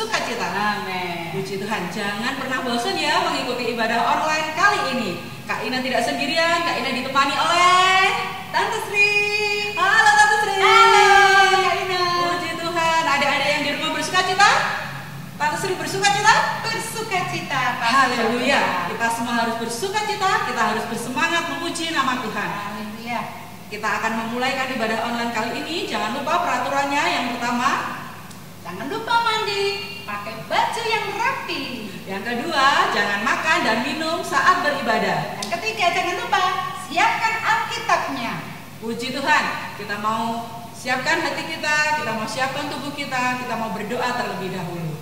bersukacita. Amin. Puji Tuhan, jangan pernah bosan ya mengikuti ibadah online kali ini. Kak Ina tidak sendirian, Kak Ina ditemani oleh Tante Sri. Halo Tante Sri. Halo Kak Ina. Puji Tuhan, adik-adik yang di rumah bersukacita? Tante Sri bersukacita? Bersukacita. Haleluya. Kita semua harus bersukacita, kita harus bersemangat memuji nama Tuhan. Haleluya. Kita akan memulaikan ibadah online kali ini. Jangan lupa peraturannya. Yang pertama, Jangan lupa mandi, pakai baju yang rapi. yang kedua, jangan makan dan minum saat beribadah. Yang ketiga, jangan lupa siapkan Alkitabnya. Puji Tuhan, kita mau siapkan hati kita mau siapkan tubuh kita mau berdoa terlebih dahulu.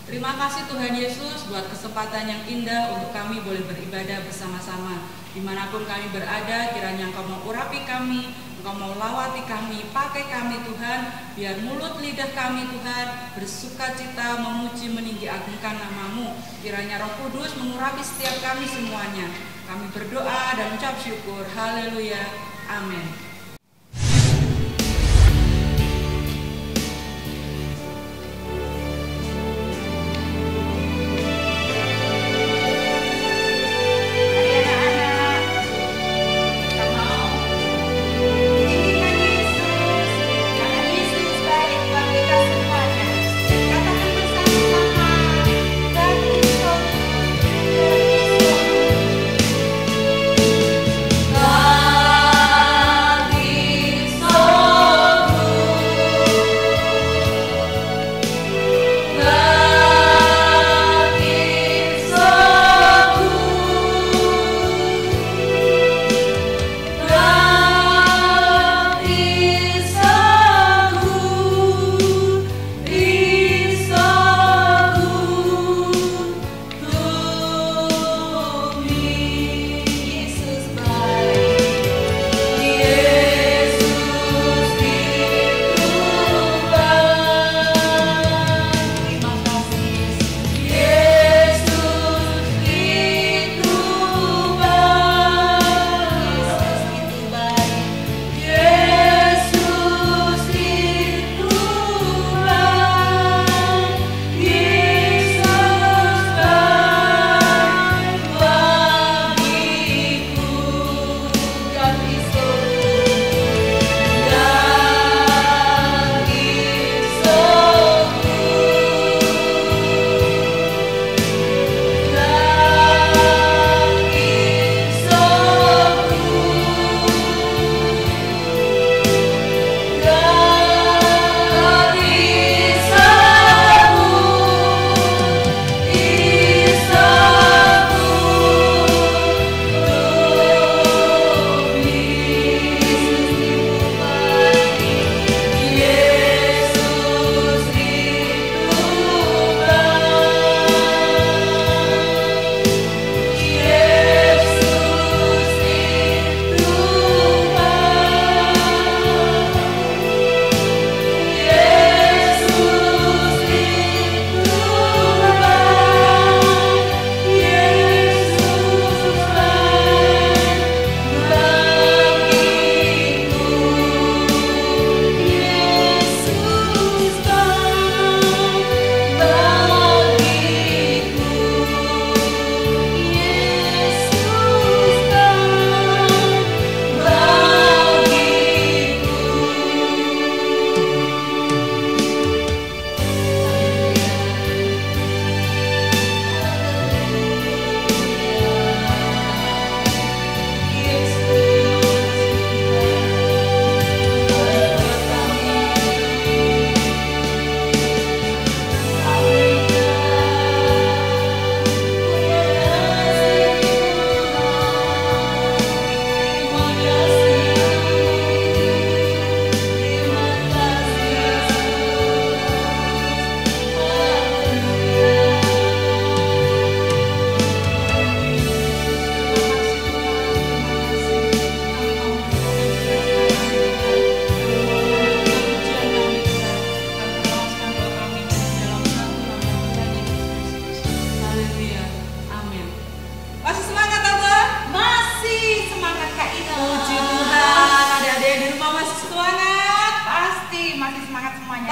Terima kasih Tuhan Yesus buat kesempatan yang indah untuk kami boleh beribadah bersama-sama. Dimanapun kami berada, kiranya Engkau mau urapi kami, Engkau mau lawati kami, pakai kami Tuhan, biar mulut lidah kami Tuhan bersukacita memuji meninggi agungkan nama-Mu. Kiranya Roh Kudus mengurapi setiap kami semuanya. Kami berdoa dan ucap syukur. Haleluya. Amin.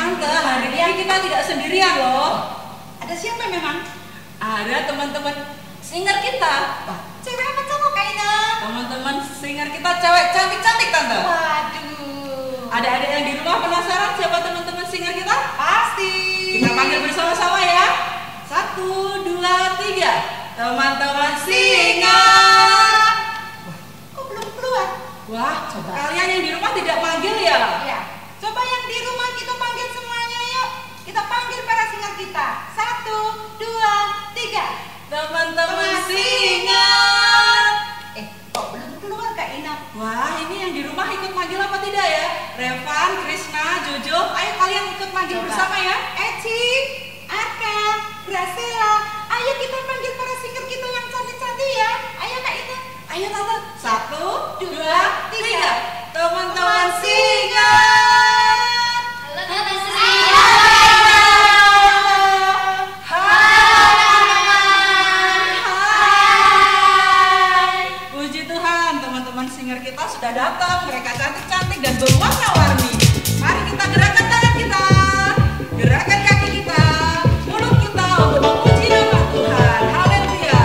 Tante, hari ini kita tidak sendirian loh. Ada siapa memang? Ada teman-teman singer kita. Wah, cewek apa cowok Kak Ina? Teman-teman singer kita cewek cantik-cantik Tante. Waduh. Adik-adik yang di rumah penasaran siapa teman-teman singer kita? Pasti. Kita panggil bersama-sama ya. 1, 2, 3. Teman-teman singer. Kok belum keluar? Wah, Coba. kalian yang di rumah tidak manggil ya? Ya. Coba yang di rumah kita panggil semuanya yuk. Kita panggil para singer kita. 1, 2, 3. Teman-teman singer. Kok belum keluar Kak Ina? Wah, ini yang di rumah ikut manggil apa tidak ya? Revan, Krisna, Jojo, ayo kalian ikut manggil Coba. bersama ya. Eci, Arka, Gracela. Ayo kita panggil para singer kita yang cantik-cantik ya. Ayo Kak Ina. Ayo Tante. 1, 2, 3. 3. Teman-teman singer. Halo teman Hai. Puji Tuhan, teman-teman singer kita sudah datang. Mereka cantik-cantik dan berwarna-warni. Mari kita gerakkan tangan kita, gerakan kaki kita, mulut kita untuk memuji nama Tuhan. Haleluya.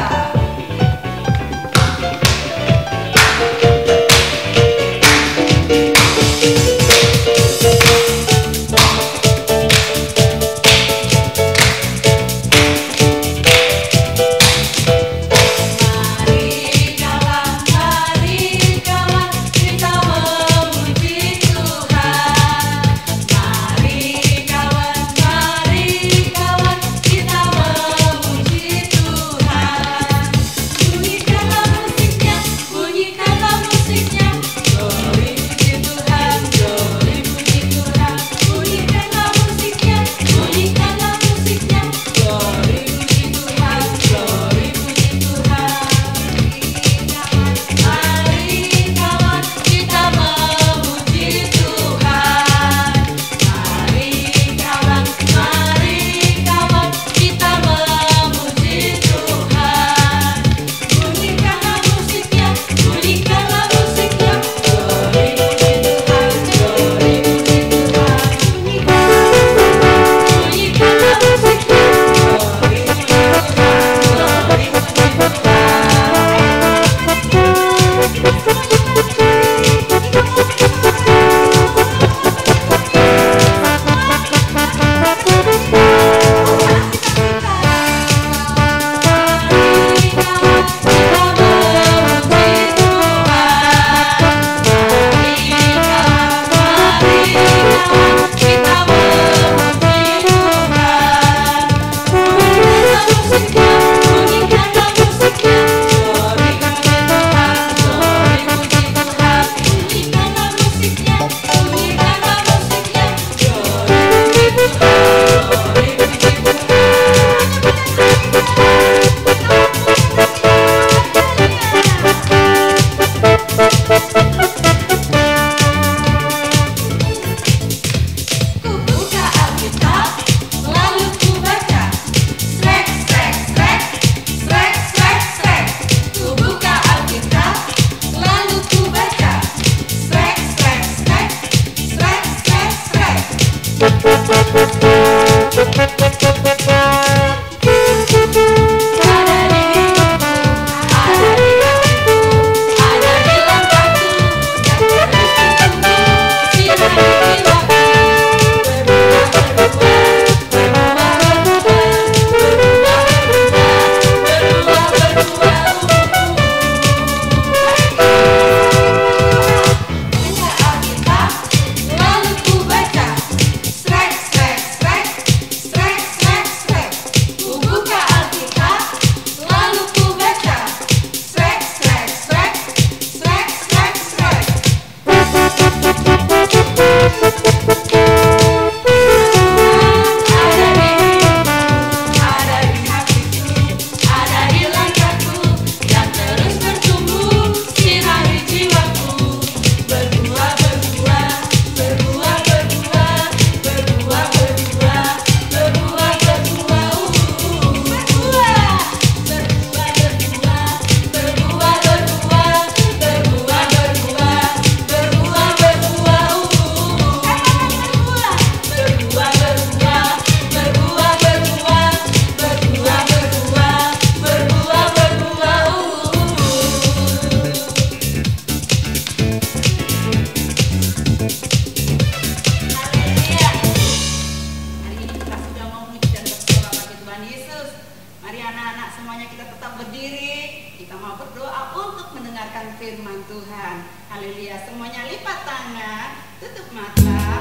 tetap berdiri. Kita mau berdoa untuk mendengarkan firman Tuhan. Haleluya. Semuanya lipat tangan, tutup mata.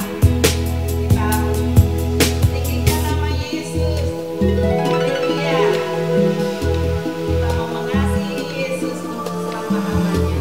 Kita tinggikan nama Yesus. Haleluya. Kita mau mengasihi Yesus untuk selama-lamanya.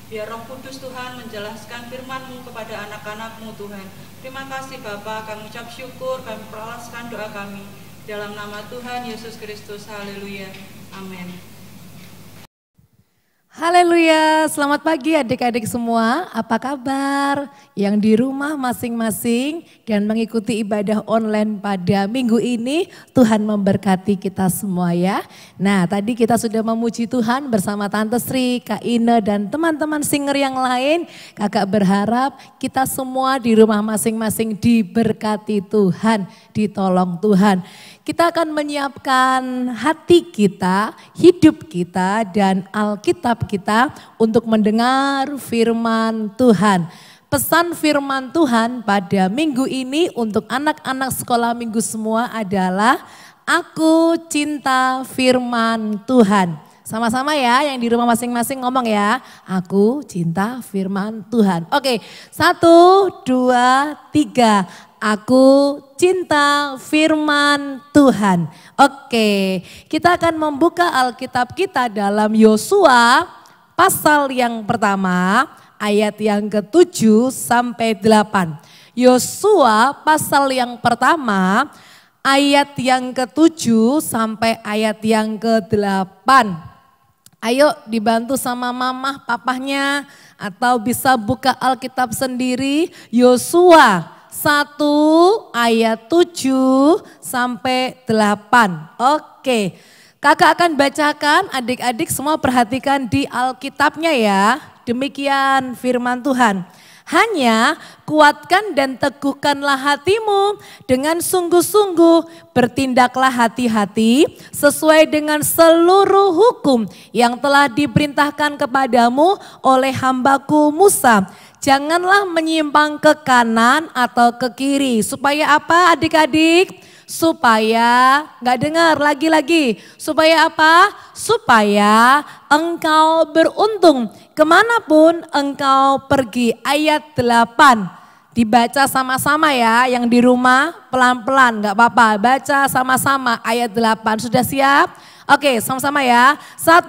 Biar Roh Kudus Tuhan menjelaskan firman-Mu kepada anak-anak-Mu Tuhan. Terima kasih Bapa, kami ucap syukur, kami peralaskan doa kami. Dalam nama Tuhan Yesus Kristus, haleluya, amin. Haleluya, selamat pagi adik-adik semua, apa kabar? Yang di rumah masing-masing dan mengikuti ibadah online pada minggu ini, Tuhan memberkati kita semua ya. Nah tadi kita sudah memuji Tuhan bersama Tante Sri, Kak Ine dan teman-teman singer yang lain. Kakak berharap kita semua di rumah masing-masing diberkati Tuhan, ditolong Tuhan. Kita akan menyiapkan hati kita, hidup kita, dan Alkitab kita untuk mendengar firman Tuhan. Pesan firman Tuhan pada minggu ini untuk anak-anak sekolah minggu semua adalah Aku cinta firman Tuhan. Sama-sama ya yang di rumah masing-masing ngomong ya. Aku cinta firman Tuhan. Oke, 1, 2, 3. Aku cinta firman Tuhan. Oke, kita akan membuka Alkitab kita dalam Yosua pasal yang pertama ayat yang ke-7 sampai 8. Yosua pasal yang pertama ayat yang ke-7 sampai ayat yang ke-8. Ayo dibantu sama mamah papahnya atau bisa buka Alkitab sendiri. Yosua 1 ayat 7 sampai 8. Oke, kakak akan bacakan, adik-adik semua perhatikan di Alkitabnya ya. Demikian firman Tuhan. Hanya kuatkan dan teguhkanlah hatimu dengan sungguh-sungguh, bertindaklah hati-hati sesuai dengan seluruh hukum yang telah diperintahkan kepadamu oleh hambaku Musa. Janganlah menyimpang ke kanan atau ke kiri. Supaya apa adik-adik? Supaya, nggak dengar lagi-lagi. Supaya apa? Supaya engkau beruntung kemanapun engkau pergi. Ayat 8. dibaca sama-sama ya, yang di rumah pelan-pelan gak apa-apa, baca sama-sama ayat 8. Sudah siap? Oke, sama-sama ya. 1,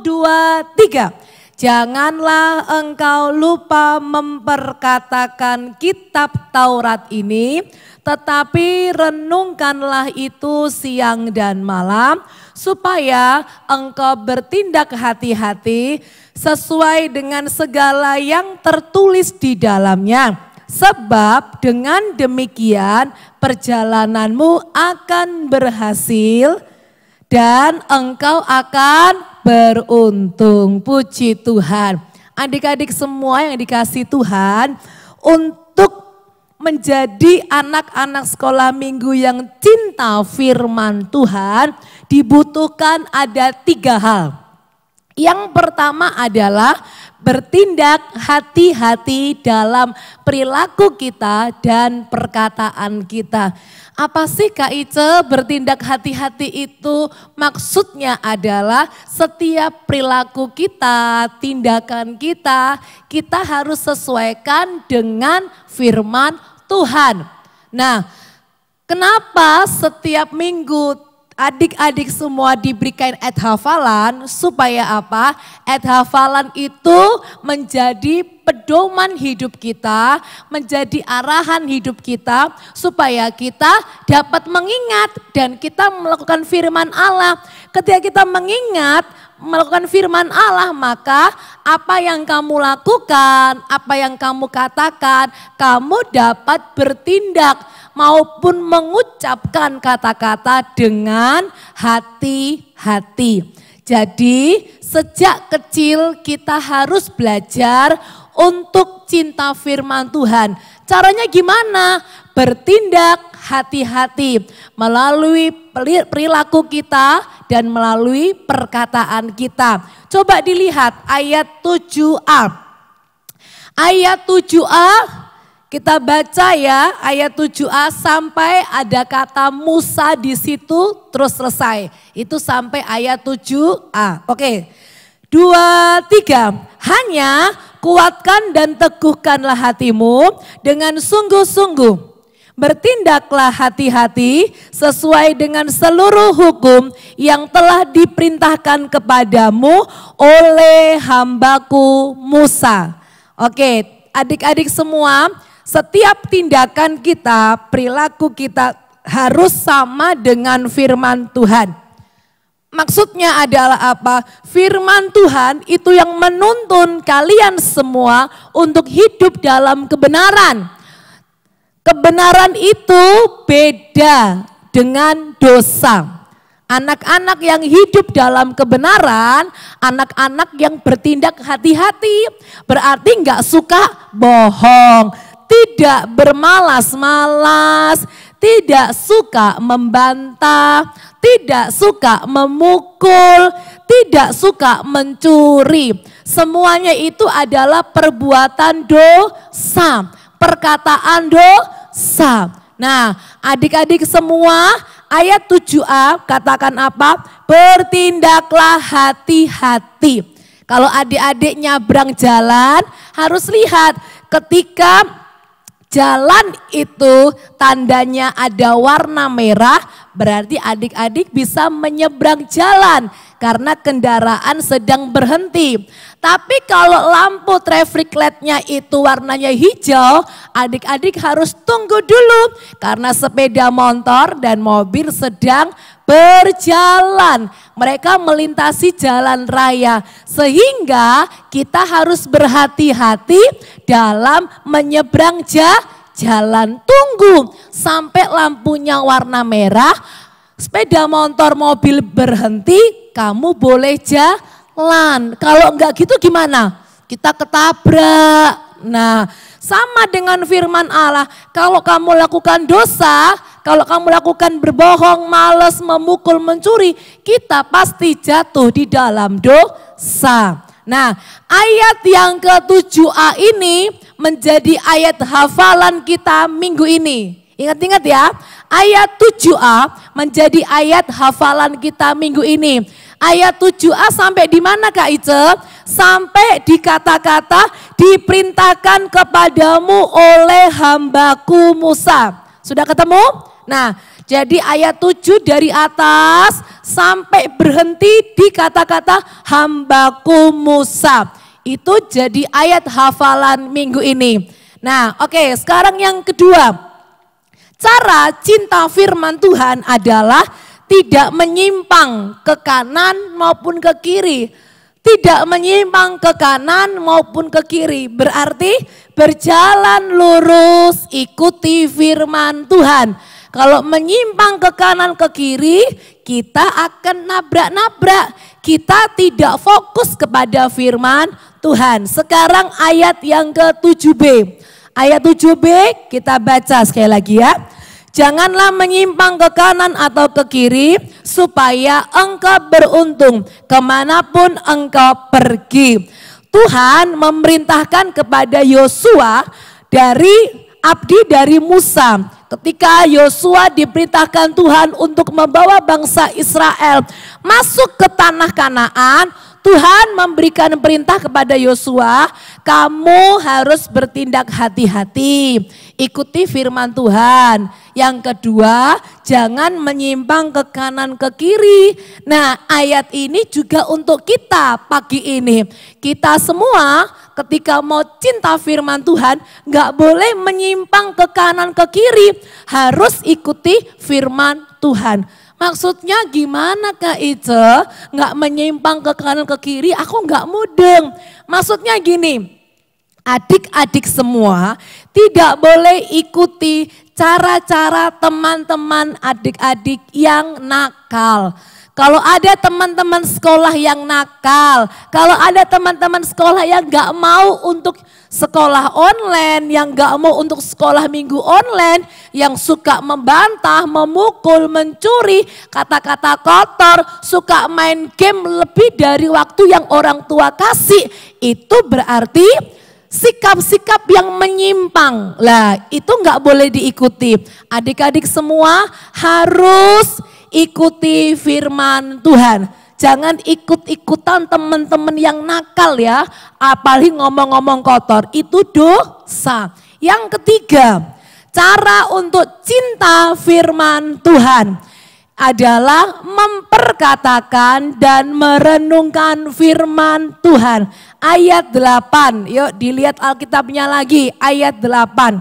2, 3. Janganlah engkau lupa memperkatakan kitab Taurat ini, tetapi renungkanlah itu siang dan malam, supaya engkau bertindak hati-hati sesuai dengan segala yang tertulis di dalamnya. Sebab dengan demikian perjalananmu akan berhasil dan engkau akan beruntung. Puji Tuhan. Adik-adik semua yang dikasih Tuhan, untuk menjadi anak-anak sekolah minggu yang cinta firman Tuhan, dibutuhkan ada 3 hal. Yang pertama adalah bertindak hati-hati dalam perilaku kita dan perkataan kita. Apa sih Kak Ice bertindak hati-hati itu? Maksudnya adalah setiap perilaku kita, tindakan kita harus sesuaikan dengan firman Tuhan. Nah, kenapa setiap minggu adik-adik semua diberikan ayat hafalan? Supaya apa? Ayat hafalan itu menjadi pedoman hidup kita, menjadi arahan hidup kita, supaya kita dapat mengingat dan kita melakukan firman Allah. Ketika kita mengingat, melakukan firman Allah, maka apa yang kamu lakukan, apa yang kamu katakan, kamu dapat bertindak maupun mengucapkan kata-kata dengan hati-hati. Jadi sejak kecil kita harus belajar untuk cinta firman Tuhan. Caranya gimana? Bertindak hati-hati melalui perilaku kita dan melalui perkataan kita. Coba dilihat ayat 7a. Ayat 7a kita baca ya, ayat 7a sampai ada kata Musa di situ terus selesai. Itu sampai ayat 7a. Oke. 2, 3. Hanya kuatkan dan teguhkanlah hatimu dengan sungguh-sungguh. Bertindaklah hati-hati sesuai dengan seluruh hukum yang telah diperintahkan kepadamu oleh hambaku Musa. Oke, adik-adik semua, setiap tindakan kita, perilaku kita harus sama dengan firman Tuhan. Maksudnya adalah apa? Firman Tuhan itu yang menuntun kalian semua untuk hidup dalam kebenaran. Kebenaran itu beda dengan dosa. Anak-anak yang hidup dalam kebenaran, anak-anak yang bertindak hati-hati, berarti nggak suka bohong, tidak bermalas-malas, tidak suka membantah, tidak suka memukul, tidak suka mencuri. Semuanya itu adalah perbuatan dosa, perkataan dosa. Nah, adik-adik semua, ayat 7a katakan apa? Bertindaklah hati-hati. Kalau adik-adik nyabrang jalan harus lihat ketika jalan itu tandanya ada warna merah, berarti adik-adik bisa menyeberang jalan karena kendaraan sedang berhenti. Tapi kalau lampu traffic light-nya itu warnanya hijau, adik-adik harus tunggu dulu karena sepeda motor dan mobil sedang berjalan. Mereka melintasi jalan raya, sehingga kita harus berhati-hati dalam menyeberang jalan. Tunggu sampai lampunya warna merah, sepeda motor mobil berhenti, kamu boleh jalan. Kalau enggak gitu gimana? Kita ketabrak. Nah, sama dengan firman Allah, kalau kamu lakukan dosa, kalau kamu lakukan berbohong, malas, memukul, mencuri, kita pasti jatuh di dalam dosa. Nah, ayat yang ke-7a ini menjadi ayat hafalan kita minggu ini. Ingat-ingat ya, ayat 7a menjadi ayat hafalan kita minggu ini. Ayat 7a sampai di mana Kak Ice? Sampai di kata-kata diperintahkan kepadamu oleh hambaku Musa. Sudah ketemu? Nah, jadi ayat 7 dari atas sampai berhenti di kata-kata hambaku Musa. Itu jadi ayat hafalan minggu ini. Nah, oke, sekarang yang kedua. Cara cinta firman Tuhan adalah tidak menyimpang ke kanan maupun ke kiri. Tidak menyimpang ke kanan maupun ke kiri. Berarti berjalan lurus ikuti firman Tuhan. Kalau menyimpang ke kanan ke kiri, kita akan nabrak-nabrak. Kita tidak fokus kepada firman Tuhan. Sekarang ayat yang ke-7b. Ayat 7b kita baca sekali lagi ya. Janganlah menyimpang ke kanan atau ke kiri supaya engkau beruntung kemanapun engkau pergi. Tuhan memerintahkan kepada Yosua dari Musa. Ketika Yosua diperintahkan Tuhan untuk membawa bangsa Israel masuk ke tanah Kanaan, Tuhan memberikan perintah kepada Yosua, kamu harus bertindak hati-hati, ikuti firman Tuhan. Yang kedua, jangan menyimpang ke kanan ke kiri. Nah, ayat ini juga untuk kita pagi ini. Kita semua ketika mau cinta firman Tuhan, gak boleh menyimpang ke kanan ke kiri, harus ikuti firman Tuhan. Maksudnya gimana Kak Ice? Nggak menyimpang ke kanan ke kiri, aku nggak mudeng. Maksudnya gini, adik-adik semua tidak boleh ikuti cara-cara teman-teman adik-adik yang nakal. Kalau ada teman-teman sekolah yang nakal, kalau ada teman-teman sekolah yang nggak mau untuk sekolah online, yang gak mau untuk sekolah minggu online, yang suka membantah, memukul, mencuri, kata-kata kotor, suka main game lebih dari waktu yang orang tua kasih, itu berarti sikap-sikap yang menyimpang. Lah, itu gak boleh diikuti. Adik-adik semua harus ikuti firman Tuhan. Jangan ikut-ikutan teman-teman yang nakal ya, apalagi ngomong-ngomong kotor, itu dosa. Yang ketiga, cara untuk cinta firman Tuhan adalah memperkatakan dan merenungkan firman Tuhan. Ayat 8, yuk dilihat Alkitabnya lagi, ayat 8.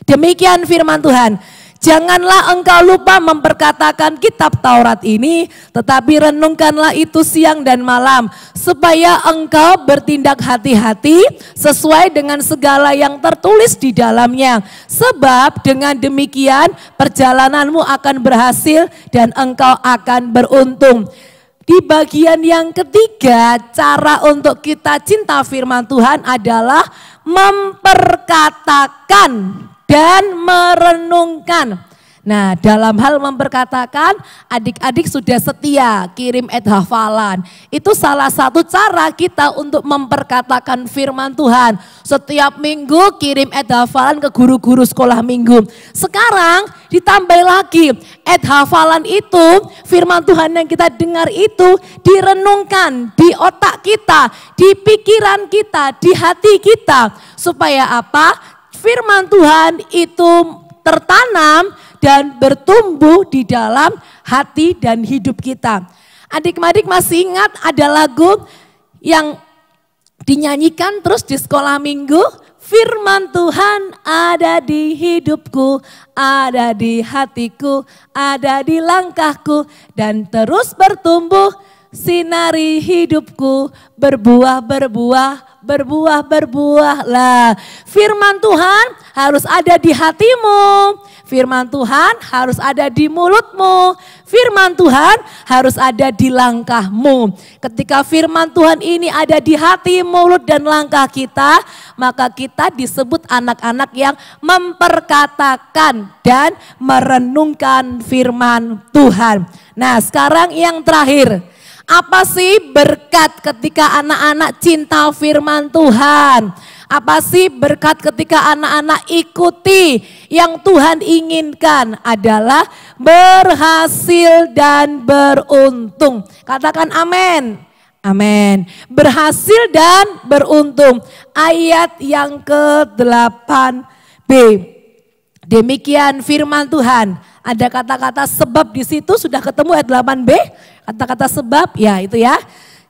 Demikian firman Tuhan. Janganlah engkau lupa memperkatakan kitab Taurat ini, tetapi renungkanlah itu siang dan malam, supaya engkau bertindak hati-hati sesuai dengan segala yang tertulis di dalamnya. Sebab dengan demikian perjalananmu akan berhasil dan engkau akan beruntung. Di bagian yang ketiga, cara untuk kita cinta firman Tuhan adalah memperkatakan dan merenungkan. Nah, dalam hal memperkatakan, adik-adik sudah setia kirim hafalan. Itu salah satu cara kita untuk memperkatakan firman Tuhan. Setiap minggu kirim hafalan ke guru-guru sekolah minggu. Sekarang ditambah lagi, hafalan itu, firman Tuhan yang kita dengar itu direnungkan di otak kita, di pikiran kita, di hati kita. Supaya apa? Firman Tuhan itu tertanam dan bertumbuh di dalam hati dan hidup kita. Adik-adik masih ingat ada lagu yang dinyanyikan terus di sekolah minggu? Firman Tuhan ada di hidupku, ada di hatiku, ada di langkahku, dan terus bertumbuh, sinari hidupku, berbuah-berbuah, berbuah-berbuah. Lah, firman Tuhan harus ada di hatimu. Firman Tuhan harus ada di mulutmu. Firman Tuhan harus ada di langkahmu. Ketika firman Tuhan ini ada di hati, mulut, dan langkah kita, maka kita disebut anak-anak yang memperkatakan dan merenungkan firman Tuhan. Nah, sekarang yang terakhir. Apa sih berkat ketika anak-anak cinta firman Tuhan? Apa sih berkat ketika anak-anak ikuti yang Tuhan inginkan adalah berhasil dan beruntung. Katakan amin. Amin. Berhasil dan beruntung. Ayat yang ke-8b. Demikian firman Tuhan. Ada kata-kata sebab di situ, sudah ketemu ayat 8b. Kata-kata sebab ya itu ya.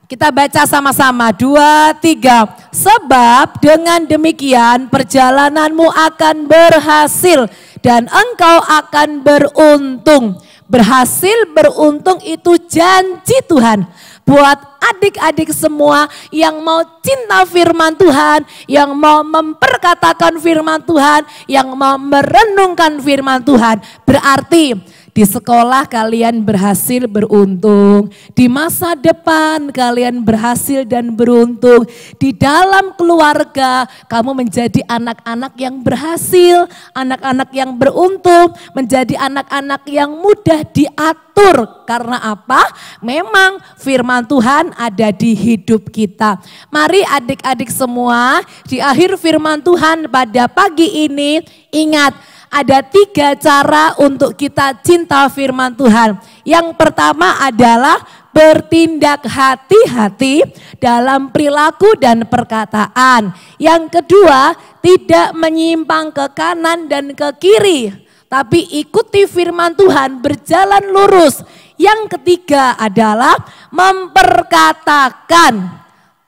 Kita baca sama-sama, 2, 3. Sebab dengan demikian perjalananmu akan berhasil dan engkau akan beruntung. Berhasil beruntung itu janji Tuhan. Buat adik-adik semua yang mau cinta firman Tuhan, yang mau memperkatakan firman Tuhan, yang mau merenungkan firman Tuhan. Berarti di sekolah kalian berhasil beruntung, di masa depan kalian berhasil dan beruntung, di dalam keluarga kamu menjadi anak-anak yang berhasil, anak-anak yang beruntung, menjadi anak-anak yang mudah diatur. Karena apa? Memang firman Tuhan ada di hidup kita. Mari adik-adik semua, di akhir firman Tuhan pada pagi ini ingat, ada 3 cara untuk kita cinta firman Tuhan. Yang pertama adalah bertindak hati-hati dalam perilaku dan perkataan. Yang kedua, tidak menyimpang ke kanan dan ke kiri, tapi ikuti firman Tuhan, berjalan lurus. Yang ketiga adalah memperkatakan.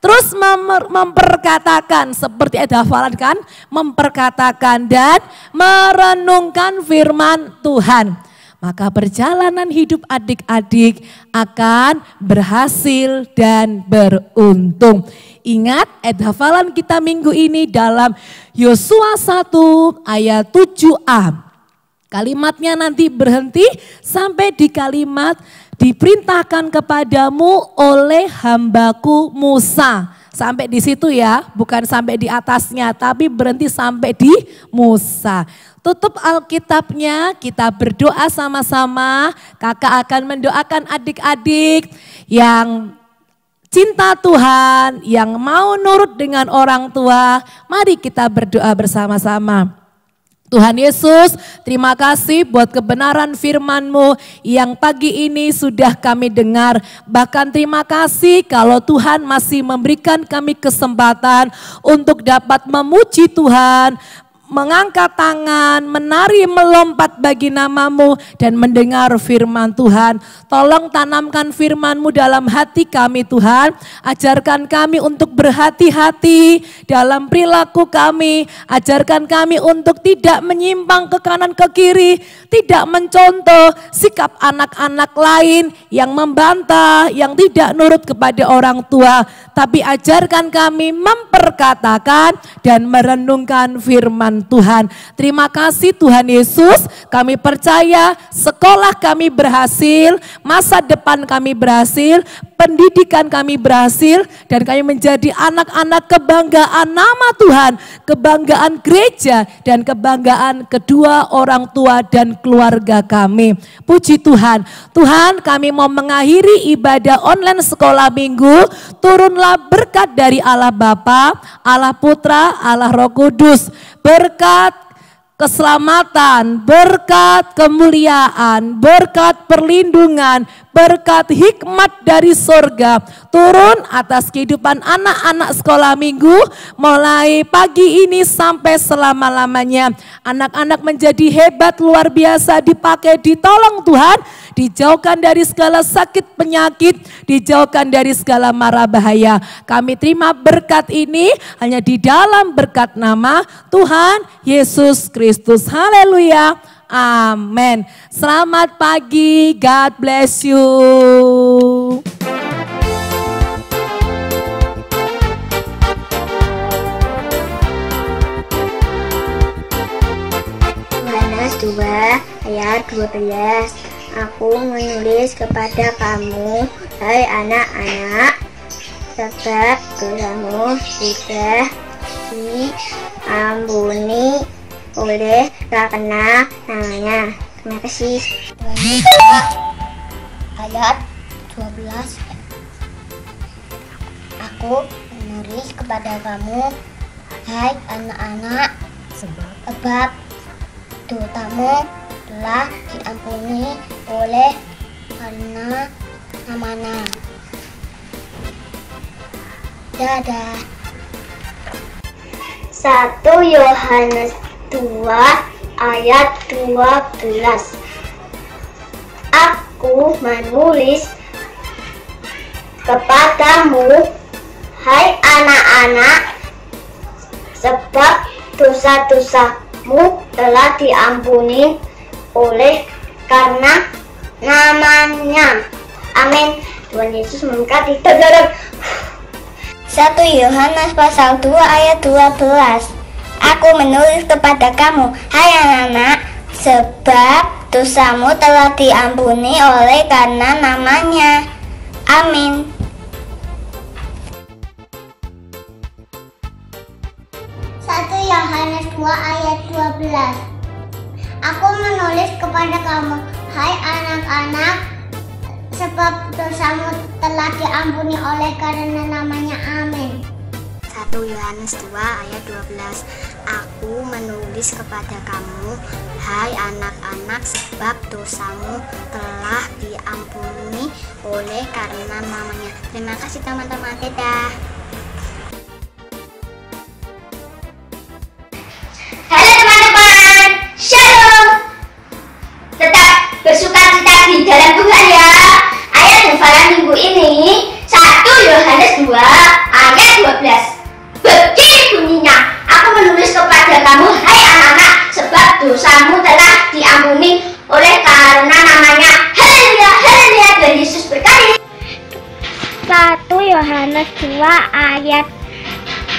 Terus memperkatakan seperti ada hafalan kan, memperkatakan dan merenungkan firman Tuhan. Maka perjalanan hidup adik-adik akan berhasil dan beruntung. Ingat ayat hafalan kita minggu ini dalam Yosua 1 ayat 7a. Kalimatnya nanti berhenti sampai di kalimat diperintahkan kepadamu oleh hambaku Musa. Sampai di situ ya, bukan sampai di atasnya, tapi berhenti sampai di Musa. Tutup Alkitabnya, kita berdoa sama-sama. Kakak akan mendoakan adik-adik yang cinta Tuhan, yang mau nurut dengan orang tua. Mari kita berdoa bersama-sama. Tuhan Yesus, terima kasih buat kebenaran firman-Mu yang pagi ini sudah kami dengar. Bahkan terima kasih kalau Tuhan masih memberikan kami kesempatan untuk dapat memuji Tuhan, mengangkat tangan, menari, melompat bagi nama-Mu dan mendengar firman Tuhan. Tolong tanamkan firman-Mu dalam hati kami Tuhan. Ajarkan kami untuk berhati-hati dalam perilaku kami. Ajarkan kami untuk tidak menyimpang ke kanan ke kiri. Tidak mencontoh sikap anak-anak lain yang membantah, yang tidak nurut kepada orang tua. Tapi ajarkan kami memperkatakan dan merenungkan firman Tuhan. Terima kasih Tuhan Yesus, kami percaya sekolah kami berhasil, masa depan kami berhasil, pendidikan kami berhasil, dan kami menjadi anak-anak kebanggaan nama Tuhan, kebanggaan gereja, dan kebanggaan kedua orang tua dan keluarga kami. Puji Tuhan. Tuhan, kami mau mengakhiri ibadah online sekolah minggu, turunlah berkat dari Allah Bapa, Allah Putra, Allah Roh Kudus, berkat keselamatan, berkat kemuliaan, berkat perlindungan, berkat hikmat dari sorga turun atas kehidupan anak-anak sekolah minggu mulai pagi ini sampai selama-lamanya. Anak-anak menjadi hebat luar biasa, dipakai, ditolong Tuhan, dijauhkan dari segala sakit penyakit, dijauhkan dari segala mara bahaya. Kami terima berkat ini hanya di dalam berkat nama Tuhan Yesus Kristus. Haleluya. Amin. Selamat pagi, God bless you. Yohanes 2 ayat 12. Aku menulis kepada kamu, hai anak-anak, sebab dosamu sudah diampuni oleh karena namanya. Terima kasih. Ayat 12 Aku menulis kepada kamu, hai anak-anak, sebab dosamu telah diampuni oleh karena namanya. Dadah. 1 Yohanes 2 ayat 12. Aku menulis kepadamu, hai anak-anak, sebab dosa-dosamu telah diampuni oleh karena namanya. Amin. Tuhan Yesus memberkati. 1 Yohanes pasal 2 ayat 12. Aku menulis kepada kamu, hai anak-anak, sebab dosamu telah diampuni oleh karena namanya. Amin. 1 Yohanes 2 ayat 12. Aku menulis kepada kamu, hai anak-anak, sebab dosamu telah diampuni oleh karena namanya. Amin. 1 Yohanes 2 ayat 12. Aku menulis kepada kamu, hai anak-anak, sebab dosamu telah diampuni oleh karena namanya. Terima kasih teman-teman. Dadah. Halo teman-teman, Shalom. Tetap bersukacita di dalam Tuhan ya. Ayat hafalan minggu ini 1 Yohanes 2 ayat 12. Begini bunyinya, aku menulis kepada kamu, hai anak-anak, sebab dosamu telah diampuni oleh karena namanya. Haleluya, haleluya, Tuhan Yesus berkati. 1 Yohanes 2 ayat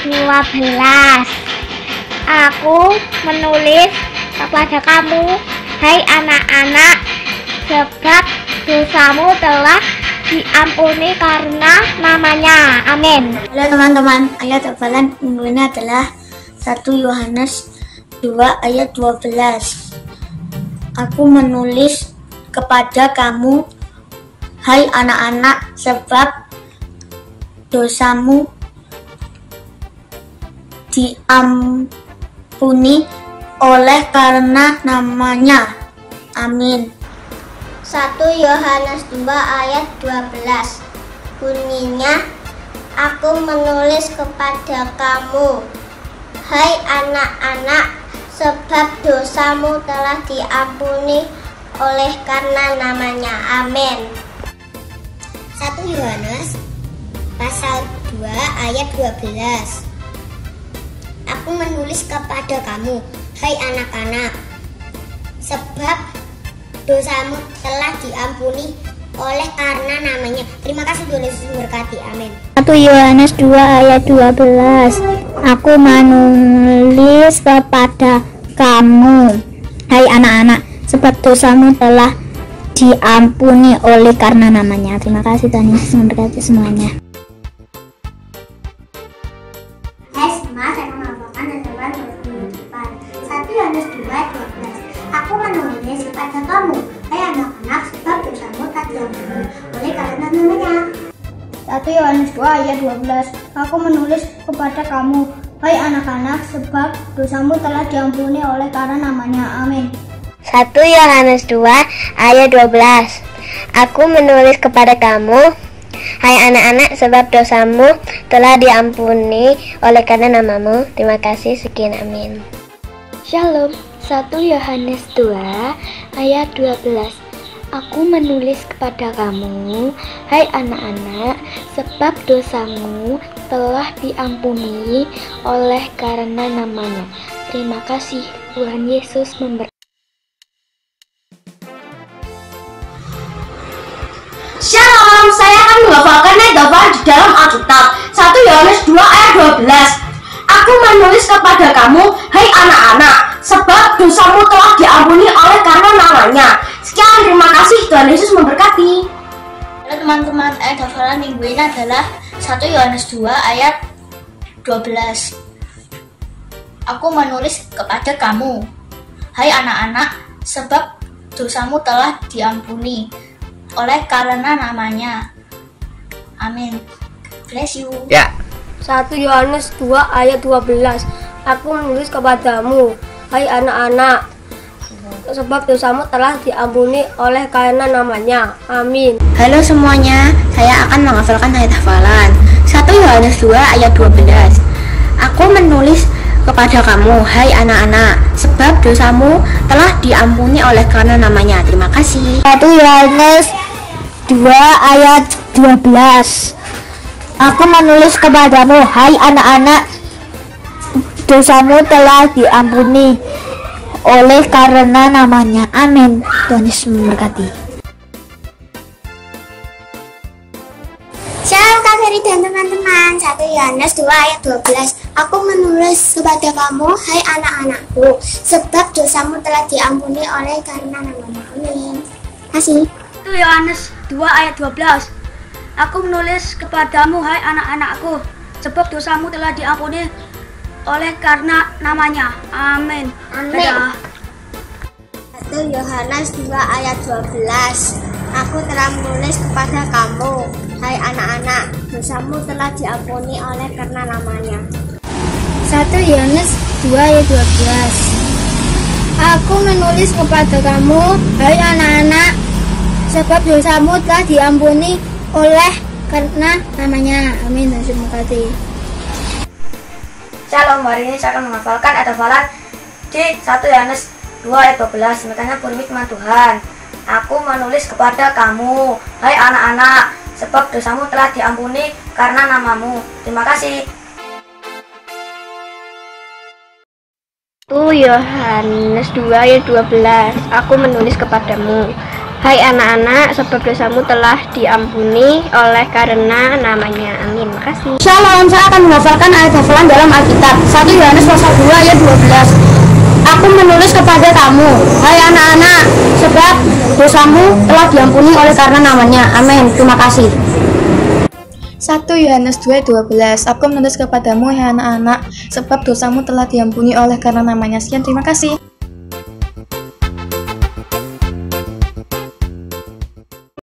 12. Aku menulis kepada kamu, hai anak-anak, sebab dosamu telah diampuni karena namanya. Amin. Halo teman-teman, ayat hafalan minggu ini adalah 1 Yohanes 2 ayat 12. Aku menulis kepada kamu, hai anak-anak, sebab dosamu diampuni oleh karena namanya. Amin. 1 Yohanes 2 ayat 12. Bunyinya, aku menulis kepada kamu, hai anak-anak, sebab dosamu telah diampuni oleh karena namanya. Amin. 1 Yohanes pasal 2 ayat 12. Aku menulis kepada kamu, hai anak-anak, sebab dosamu telah diampuni oleh karena namanya. Terima kasih, Tuhan Yesus memberkati. Amin. 1 Yohanes 2 ayat 12. Aku menulis kepada kamu, hai anak-anak, sebab dosamu telah diampuni oleh karena namanya. Terima kasih, Tuhan Yesus memberkati semuanya. Hai semua, saya mengamalkan dan coba minggu depan. 1 Yohanes 2 ayat 12. Aku menulis kepada kamu, hai anak-anak, sebab dosamu telah diampuni oleh karena namanya. 1 Yohanes 2 ayat 12. Aku menulis kepada kamu, hai anak-anak, sebab dosamu telah diampuni oleh karena namanya. Amin. 1 Yohanes 2 ayat 12. Aku menulis kepada kamu, hai anak-anak, sebab dosamu telah diampuni oleh karena namamu. Terima kasih, sekian, amin. Shalom. 1 Yohanes 2 ayat 12. Aku menulis kepada kamu, hai anak-anak, sebab dosamu telah diampuni oleh karena namanya. Terima kasih, Tuhan Yesus memberkati. Shalom, saya akan membawakan ayat hafalan di dalam Alkitab. 1 Yohanes 2 ayat 12. Aku menulis kepada kamu, hai anak-anak, sebab dosamu telah diampuni oleh karena namanya. Sekian, terima kasih, Tuhan Yesus memberkati. Halo teman-teman, ayat hafalan minggu ini adalah 1 Yohanes 2 ayat 12. Aku menulis kepada kamu, hai anak-anak, sebab dosamu telah diampuni oleh karena namanya. Amin. Bless you. Ya. 1 Yohanes 2 ayat 12. Aku menulis kepadamu, hai anak-anak, sebab dosamu telah diampuni oleh karena namanya. Amin. Halo semuanya, saya akan menghafalkan ayat hafalan 1 Yohanes 2 ayat 12. Aku menulis kepada kamu, hai anak-anak, sebab dosamu telah diampuni oleh karena namanya. Terima kasih. 1 Yohanes 2 ayat 12. Aku menulis kepadamu, hai anak-anak, dosamu telah diampuni oleh karena namanya. Amin. Tuhan Yesus memberkati. Shalom Kak Ferry dan teman-teman. 1 Yohanes 2 ayat 12. Aku menulis kepada kamu, hai anak-anakku, sebab dosamu telah diampuni oleh karena namanya. Amin. Kasih. 1 Yohanes 2 ayat 12. Aku menulis kepadamu, hai anak-anakku, sebab dosamu telah diampuni oleh karena namanya. Amin. Amin. 1 Yohanes 2 ayat 12. Aku telah menulis kepada kamu, hai anak-anak, dosamu telah diampuni oleh karena namanya. 1 Yohanes 2 ayat 12. Aku menulis kepada kamu, hai anak-anak, sebab dosamu telah diampuni oleh karena namanya. Amin. Terima kasih. Shalom, hari ini saya akan menghafalkan ayat hafalan di 1 Yohanes 2 ayat 12. Demikiannya firman Tuhan. Aku menulis kepada kamu, hai anak-anak, sebab dosamu telah diampuni karena namamu. Terima kasih. 1 Yohanes 2 ayat 12. Aku menulis kepadamu, hai anak-anak, sebab dosamu telah diampuni oleh karena namanya. Amin. Makasih. Shalom, saya akan menghafalkan ayat hafalan dalam Alkitab 1 Yohanes 2 ayat 12. Aku menulis kepada kamu, hai anak-anak, sebab dosamu telah diampuni oleh karena namanya. Amin. Terima kasih. 1 Yohanes 2 ayat 12. Aku menulis kepadamu, hai anak-anak, sebab dosamu telah diampuni oleh karena namanya. Sekian, terima kasih.